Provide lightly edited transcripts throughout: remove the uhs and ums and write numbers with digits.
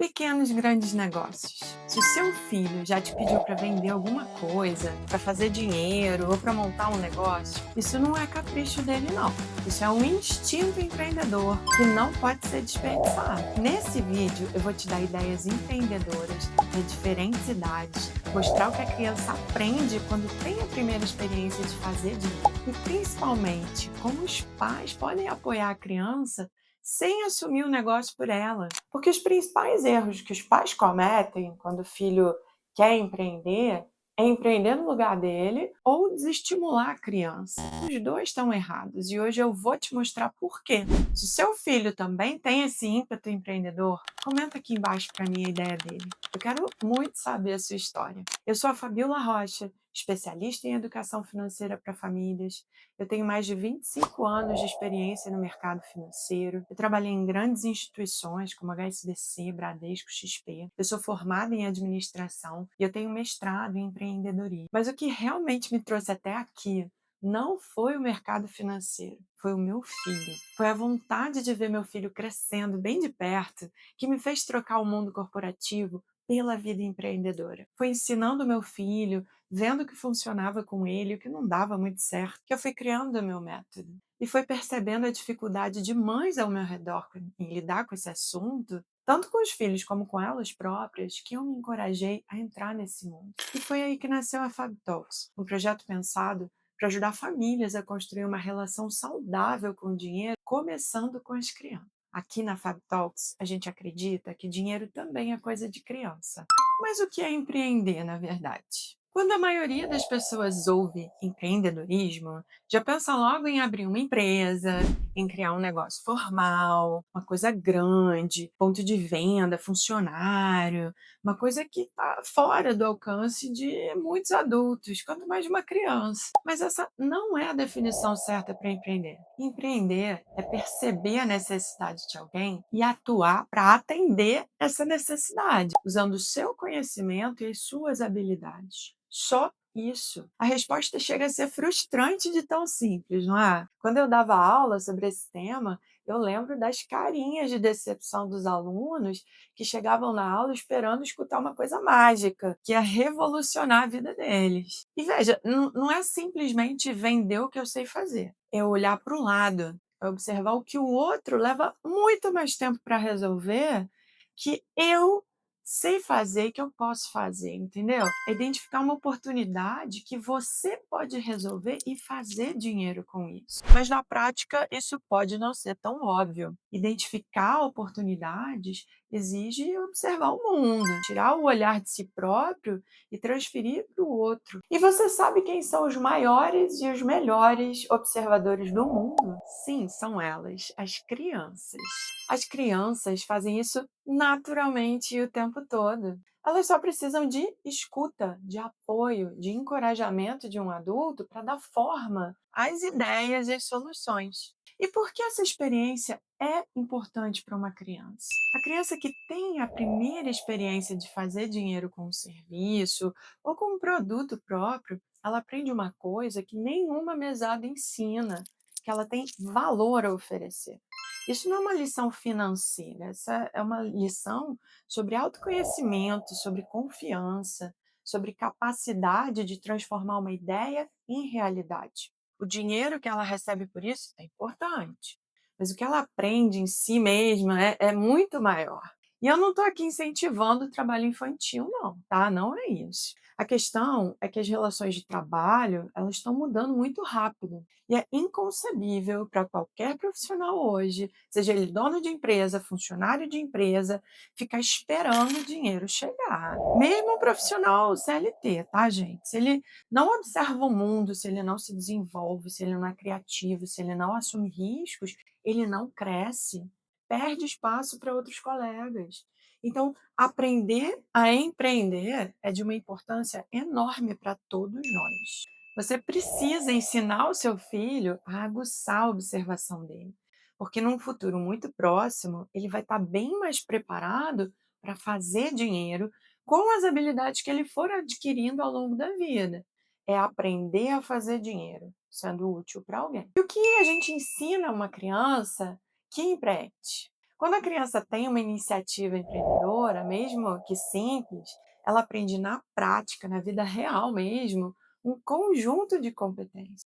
Pequenos grandes negócios. Se o seu filho já te pediu para vender alguma coisa, para fazer dinheiro ou para montar um negócio, isso não é capricho dele, não. Isso é um instinto empreendedor que não pode ser desperdiçado. Nesse vídeo, eu vou te dar ideias empreendedoras de diferentes idades, mostrar o que a criança aprende quando tem a primeira experiência de fazer dinheiro e, principalmente, como os pais podem apoiar a criança sem assumir o negócio por ela. Porque os principais erros que os pais cometem quando o filho quer empreender é empreender no lugar dele ou desestimular a criança. Os dois estão errados e hoje eu vou te mostrar por quê. Se o seu filho também tem esse ímpeto empreendedor, comenta aqui embaixo para mim a ideia dele. Eu quero muito saber a sua história. Eu sou a Fabiola Rocha, especialista em educação financeira para famílias. Eu tenho mais de 25 anos de experiência no mercado financeiro. Eu trabalhei em grandes instituições como HSBC, Bradesco, XP. Eu sou formada em administração e eu tenho mestrado em empreendedorismo. Mas o que realmente me trouxe até aqui não foi o mercado financeiro, foi o meu filho. Foi a vontade de ver meu filho crescendo bem de perto que me fez trocar o mundo corporativo pela vida empreendedora. Foi ensinando meu filho, vendo o que funcionava com ele e o que não dava muito certo, que eu fui criando o meu método. E foi percebendo a dificuldade de mães ao meu redor em lidar com esse assunto, tanto com os filhos como com elas próprias, que eu me encorajei a entrar nesse mundo. E foi aí que nasceu a Fab Talks, um projeto pensado para ajudar famílias a construir uma relação saudável com o dinheiro, começando com as crianças. Aqui na Fab Talks, a gente acredita que dinheiro também é coisa de criança. Mas o que é empreender, na verdade? Quando a maioria das pessoas ouve empreendedorismo, já pensa logo em abrir uma empresa, em criar um negócio formal, uma coisa grande, ponto de venda, funcionário, uma coisa que está fora do alcance de muitos adultos, quanto mais de uma criança. Mas essa não é a definição certa para empreender. Empreender é perceber a necessidade de alguém e atuar para atender essa necessidade, usando o seu conhecimento e as suas habilidades. Só isso. A resposta chega a ser frustrante de tão simples, não é? Quando eu dava aula sobre esse tema, eu lembro das carinhas de decepção dos alunos que chegavam na aula esperando escutar uma coisa mágica, que ia revolucionar a vida deles. E veja, não é simplesmente vender o que eu sei fazer, é olhar para o lado, é observar o que o outro leva muito mais tempo para resolver que eu sei fazer e que eu posso fazer, entendeu? É identificar uma oportunidade que você pode resolver e fazer dinheiro com isso. Mas na prática, isso pode não ser tão óbvio. Identificar oportunidades exige observar o mundo, tirar o olhar de si próprio e transferir para o outro. E você sabe quem são os maiores e os melhores observadores do mundo? Sim, são elas, as crianças. As crianças fazem isso naturalmente o tempo todo. Elas só precisam de escuta, de apoio, de encorajamento de um adulto para dar forma às ideias e às soluções. E por que essa experiência é importante para uma criança? A criança que tem a primeira experiência de fazer dinheiro com um serviço ou com um produto próprio, ela aprende uma coisa que nenhuma mesada ensina, que ela tem valor a oferecer. Isso não é uma lição financeira, essa é uma lição sobre autoconhecimento, sobre confiança, sobre capacidade de transformar uma ideia em realidade. O dinheiro que ela recebe por isso é importante, mas o que ela aprende em si mesma é muito maior. E eu não estou aqui incentivando o trabalho infantil, não, tá? Não é isso. A questão é que as relações de trabalho, elas estão mudando muito rápido. E é inconcebível para qualquer profissional hoje, seja ele dono de empresa, funcionário de empresa, ficar esperando o dinheiro chegar. Mesmo um profissional CLT, tá, gente? Se ele não observa o mundo, se ele não se desenvolve, se ele não é criativo, se ele não assume riscos, ele não cresce, perde espaço para outros colegas. Então, aprender a empreender é de uma importância enorme para todos nós. Você precisa ensinar o seu filho a aguçar a observação dele, porque num futuro muito próximo, ele vai estar bem mais preparado para fazer dinheiro com as habilidades que ele for adquirindo ao longo da vida. É aprender a fazer dinheiro, sendo útil para alguém. E o que a gente ensina a uma criança que empreende? Quando a criança tem uma iniciativa empreendedora, mesmo que simples, ela aprende na prática, na vida real mesmo, um conjunto de competências.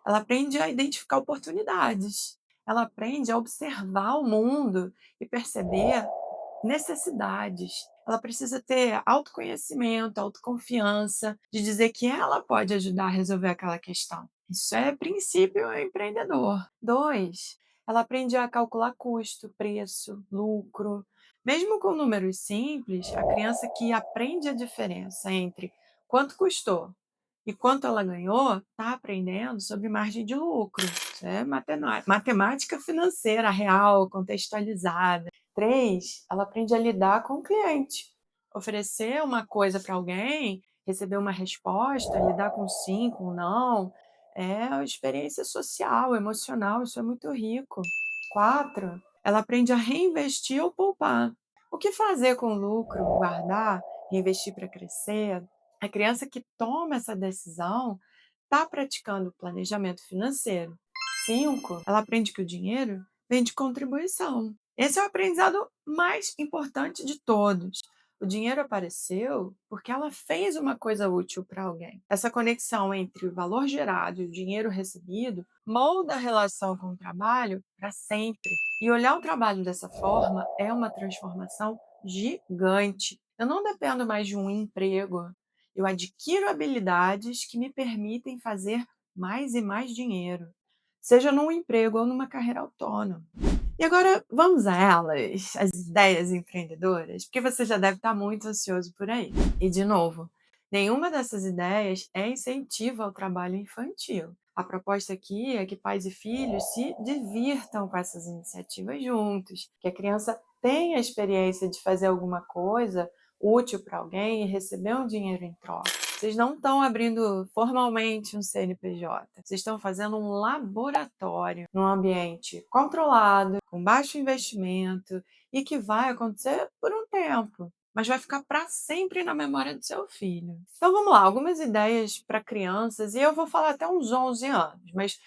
Ela aprende a identificar oportunidades. Ela aprende a observar o mundo e perceber necessidades. Ela precisa ter autoconhecimento, autoconfiança, de dizer que ela pode ajudar a resolver aquela questão. Isso é princípio empreendedor. 2, ela aprende a calcular custo, preço, lucro. Mesmo com números simples, a criança que aprende a diferença entre quanto custou e quanto ela ganhou, está aprendendo sobre margem de lucro. Isso é matemática financeira real, contextualizada. 3, ela aprende a lidar com o cliente. Oferecer uma coisa para alguém, receber uma resposta, lidar com sim, com não, é uma experiência social, emocional, isso é muito rico. 4, ela aprende a reinvestir ou poupar. O que fazer com o lucro? Guardar, reinvestir para crescer? A criança que toma essa decisão está praticando planejamento financeiro. 5, ela aprende que o dinheiro vem de contribuição. Esse é o aprendizado mais importante de todos. O dinheiro apareceu porque ela fez uma coisa útil para alguém. Essa conexão entre o valor gerado e o dinheiro recebido molda a relação com o trabalho para sempre. E olhar o trabalho dessa forma é uma transformação gigante. Eu não dependo mais de um emprego. Eu adquiro habilidades que me permitem fazer mais e mais dinheiro, seja num emprego ou numa carreira autônoma. E agora vamos a elas, as ideias empreendedoras, porque você já deve estar muito ansioso por aí. E de novo, nenhuma dessas ideias é incentivo ao trabalho infantil. A proposta aqui é que pais e filhos se divirtam com essas iniciativas juntos, que a criança tenha a experiência de fazer alguma coisa útil para alguém e receber um dinheiro em troca. Vocês não estão abrindo formalmente um CNPJ, vocês estão fazendo um laboratório num ambiente controlado, com baixo investimento e que vai acontecer por um tempo, mas vai ficar para sempre na memória do seu filho. Então vamos lá, algumas ideias para crianças, e eu vou falar até uns 11 anos, mas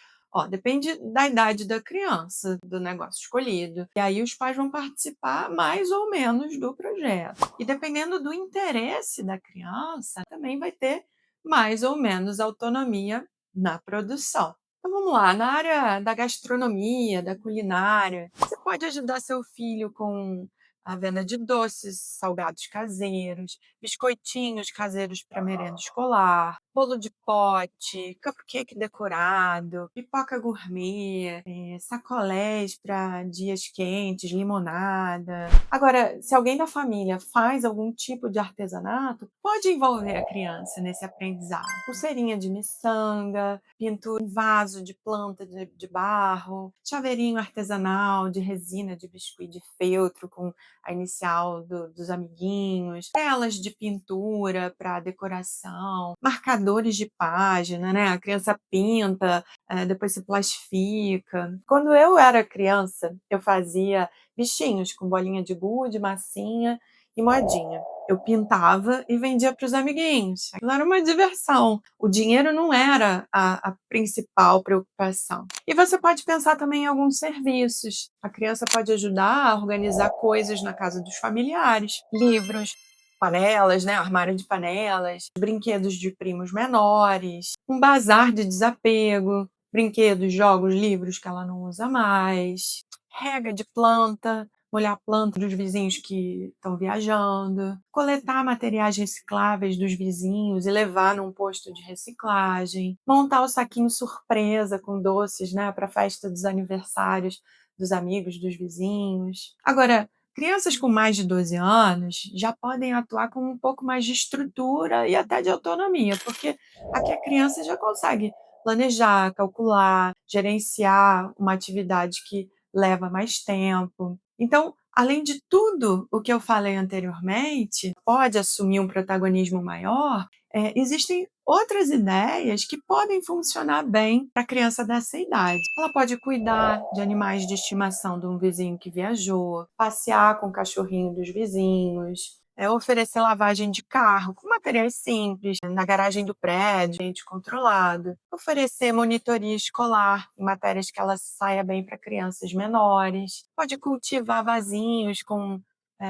depende da idade da criança, do negócio escolhido. E aí os pais vão participar mais ou menos do projeto. E dependendo do interesse da criança, também vai ter mais ou menos autonomia na produção. Então vamos lá, na área da gastronomia, da culinária, você pode ajudar seu filho com a venda de doces, salgados caseiros, biscoitinhos caseiros para merenda escolar, bolo de pote, cupcake decorado, pipoca gourmet, sacolés para dias quentes, limonada. Agora, se alguém da família faz algum tipo de artesanato, pode envolver a criança nesse aprendizado. Pulseirinha de miçanga, pintura em vaso de planta de barro, chaveirinho artesanal de resina de biscuit de feltro com a inicial dos amiguinhos, telas de pintura para decoração, marcadores de página, né? A criança pinta, depois se plastifica. Quando eu era criança, eu fazia bichinhos com bolinha de gude, massinha e moedinha. Eu pintava e vendia para os amiguinhos. Aquilo era uma diversão. O dinheiro não era a principal preocupação. E você pode pensar também em alguns serviços. A criança pode ajudar a organizar coisas na casa dos familiares, livros, panelas, né? Armário de panelas, brinquedos de primos menores, um bazar de desapego, brinquedos, jogos, livros que ela não usa mais, rega de planta, molhar a planta dos vizinhos que estão viajando, coletar materiais recicláveis dos vizinhos e levar num posto de reciclagem, montar o saquinho surpresa com doces, né, para a festa dos aniversários dos amigos, dos vizinhos. Agora, crianças com mais de 12 anos já podem atuar com um pouco mais de estrutura e até de autonomia, porque aqui a criança já consegue planejar, calcular, gerenciar uma atividade que leva mais tempo. Então, além de tudo o que eu falei anteriormente, pode assumir um protagonismo maior, existem outras ideias que podem funcionar bem para a criança dessa idade. Ela pode cuidar de animais de estimação de um vizinho que viajou, passear com o cachorrinho dos vizinhos, oferecer lavagem de carro com materiais simples, na garagem do prédio, ambiente controlado. Oferecer monitoria escolar em matérias que ela saia bem para crianças menores. Pode cultivar vasinhos com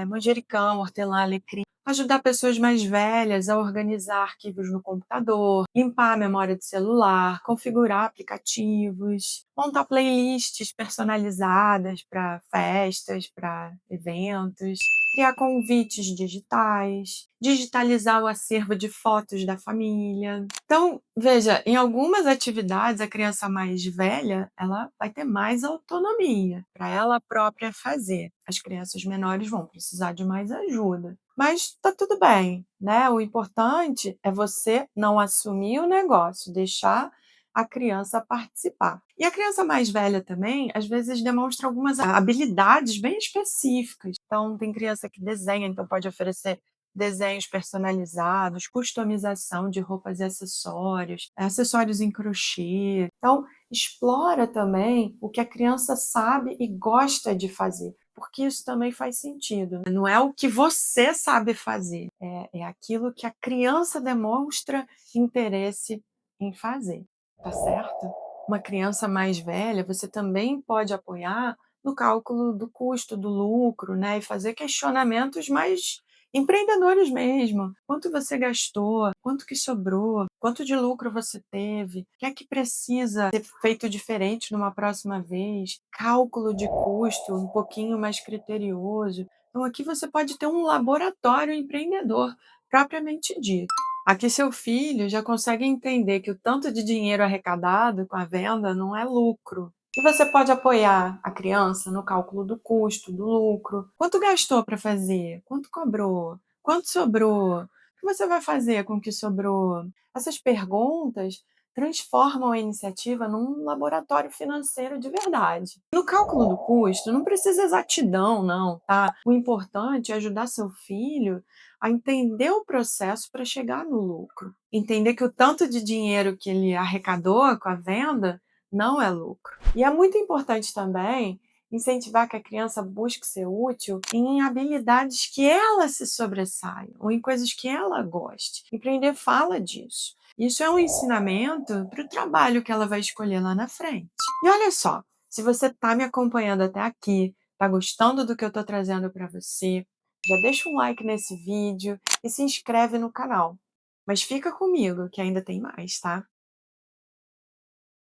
manjericão, hortelã, alecrim. Ajudar pessoas mais velhas a organizar arquivos no computador, limpar a memória do celular, configurar aplicativos, montar playlists personalizadas para festas, para eventos, criar convites digitais, digitalizar o acervo de fotos da família. Então, veja, em algumas atividades, a criança mais velha, ela vai ter mais autonomia para ela própria fazer. As crianças menores vão precisar de mais ajuda. Mas tá tudo bem, né? O importante é você não assumir o negócio, deixar a criança participar. E a criança mais velha também, às vezes, demonstra algumas habilidades bem específicas. Então, tem criança que desenha, então pode oferecer desenhos personalizados, customização de roupas e acessórios, acessórios em crochê. Então, explora também o que a criança sabe e gosta de fazer, porque isso também faz sentido. Não é o que você sabe fazer, é aquilo que a criança demonstra interesse em fazer, tá certo? Uma criança mais velha, você também pode apoiar no cálculo do custo, do lucro, né? E fazer questionamentos mais empreendedores mesmo. Quanto você gastou? Quanto que sobrou? Quanto de lucro você teve? O que é que precisa ser feito diferente numa próxima vez? Cálculo de custo um pouquinho mais criterioso. Então, aqui você pode ter um laboratório empreendedor, propriamente dito. Aqui seu filho já consegue entender que o tanto de dinheiro arrecadado com a venda não é lucro. E você pode apoiar a criança no cálculo do custo, do lucro. Quanto gastou para fazer? Quanto cobrou? Quanto sobrou? O que você vai fazer com o que sobrou? Essas perguntas transformam a iniciativa num laboratório financeiro de verdade. No cálculo do custo, não precisa exatidão, não, tá? O importante é ajudar seu filho a entender o processo para chegar no lucro. Entender que o tanto de dinheiro que ele arrecadou com a venda não é lucro. E é muito importante também incentivar que a criança busque ser útil em habilidades que ela se sobressaia ou em coisas que ela goste. Empreender fala disso. Isso é um ensinamento para o trabalho que ela vai escolher lá na frente. E olha só, se você está me acompanhando até aqui, está gostando do que eu estou trazendo para você, já deixa um like nesse vídeo e se inscreve no canal. Mas fica comigo que ainda tem mais, tá?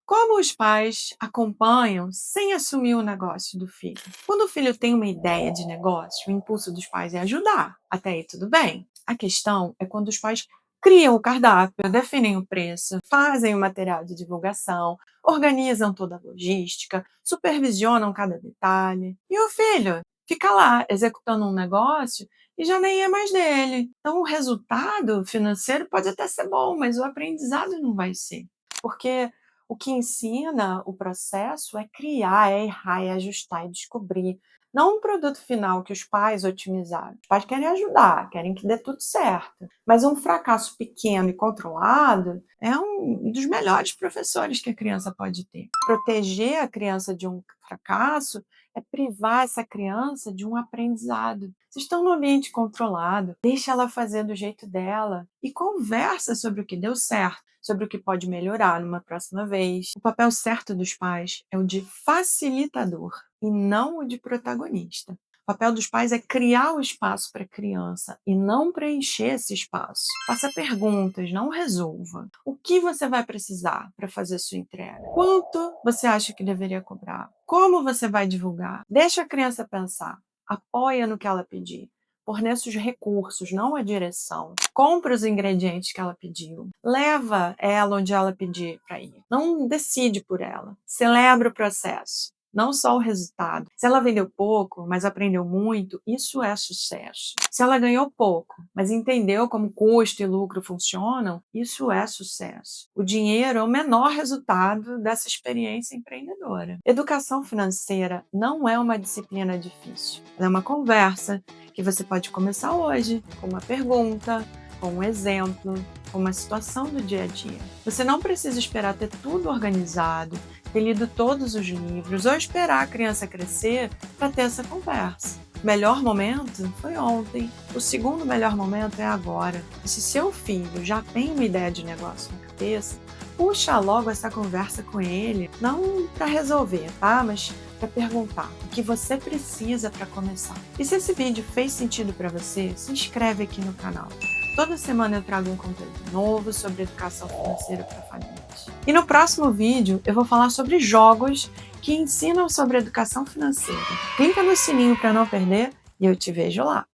Como os pais acompanham sem assumir o negócio do filho? Quando o filho tem uma ideia de negócio, o impulso dos pais é ajudar. Até aí tudo bem. A questão é quando os pais criam o cardápio, definem o preço, fazem o material de divulgação, organizam toda a logística, supervisionam cada detalhe. E o filho fica lá executando um negócio e já nem é mais dele. Então o resultado financeiro pode até ser bom, mas o aprendizado não vai ser. Porque o que ensina o processo é criar, é errar, é ajustar, é descobrir. Não um produto final que os pais otimizaram. Os pais querem ajudar, querem que dê tudo certo. Mas um fracasso pequeno e controlado é um dos melhores professores que a criança pode ter. Proteger a criança de um fracasso é privar essa criança de um aprendizado. Vocês estão no ambiente controlado, deixa ela fazer do jeito dela e conversa sobre o que deu certo, sobre o que pode melhorar numa próxima vez. O papel certo dos pais é o de facilitador e não o de protagonista. O papel dos pais é criar o espaço para a criança e não preencher esse espaço. Faça perguntas, não resolva. O que você vai precisar para fazer sua entrega? Quanto você acha que deveria cobrar? Como você vai divulgar? Deixa a criança pensar. Apoia no que ela pedir. Forneça os recursos, não a direção. Compra os ingredientes que ela pediu. Leva ela onde ela pedir para ir. Não decide por ela. Celebra o processo, não só o resultado. Se ela vendeu pouco, mas aprendeu muito, isso é sucesso. Se ela ganhou pouco, mas entendeu como custo e lucro funcionam, isso é sucesso. O dinheiro é o menor resultado dessa experiência empreendedora. Educação financeira não é uma disciplina difícil. Ela é uma conversa que você pode começar hoje com uma pergunta, com um exemplo, com uma situação do dia a dia. Você não precisa esperar ter tudo organizado, ter lido todos os livros ou esperar a criança crescer para ter essa conversa. O melhor momento foi ontem, o segundo melhor momento é agora. E se seu filho já tem uma ideia de negócio na cabeça, puxa logo essa conversa com ele, não para resolver, tá? Mas para perguntar o que você precisa para começar. E se esse vídeo fez sentido para você, se inscreve aqui no canal. Toda semana eu trago um conteúdo novo sobre educação financeira para famílias. E no próximo vídeo eu vou falar sobre jogos que ensinam sobre educação financeira. Clica no sininho para não perder e eu te vejo lá.